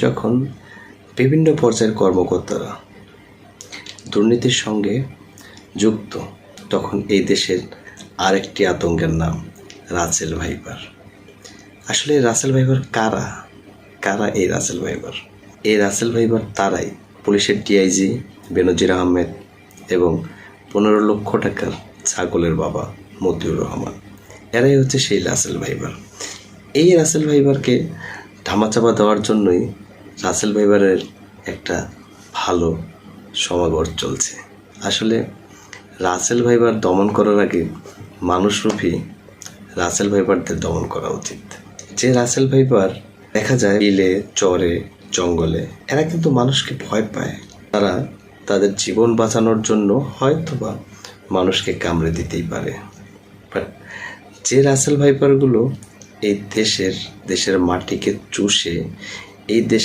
যখন বিভিন্ন পর্যায়ের কর্মকর্তারা দুর্নীতির সঙ্গে যুক্ত, তখন এই দেশের আরেকটি আতঙ্কের নাম রাসেল ভাইপার। আসলে রাসেল ভাইপার কারা এই রাসেল ভাইপার? এই রাসেল ভাইপার তারাই, পুলিশের ডিআইজি বেনজির আহমেদ এবং 15 লক্ষ টাকার ছাগলের বাবা মতিউর রহমান। এরাই হচ্ছে সেই রাসেল ভাইপার। এই রাসেল ভাইপারকে ধামাচাপা দেওয়ার জন্যই রাসেল ভাইপারের একটা ভালো সমাগম চলছে। আসলে রাসেল ভাইপার দমন করার আগে মানুষরূপী রাসেল ভাইপারদের দমন করা উচিত। যে রাসেল ভাইপার দেখা যায় বিলে, চরে, জঙ্গলে, এরা কিন্তু মানুষকে ভয় পায়। তারা তাদের জীবন বাঁচানোর জন্য হয়তোবা মানুষকে কামড়ে দিতেই পারে। বাট যে রাসেল ভাইপারগুলো এই দেশের মাটিকে চুষে এই দেশ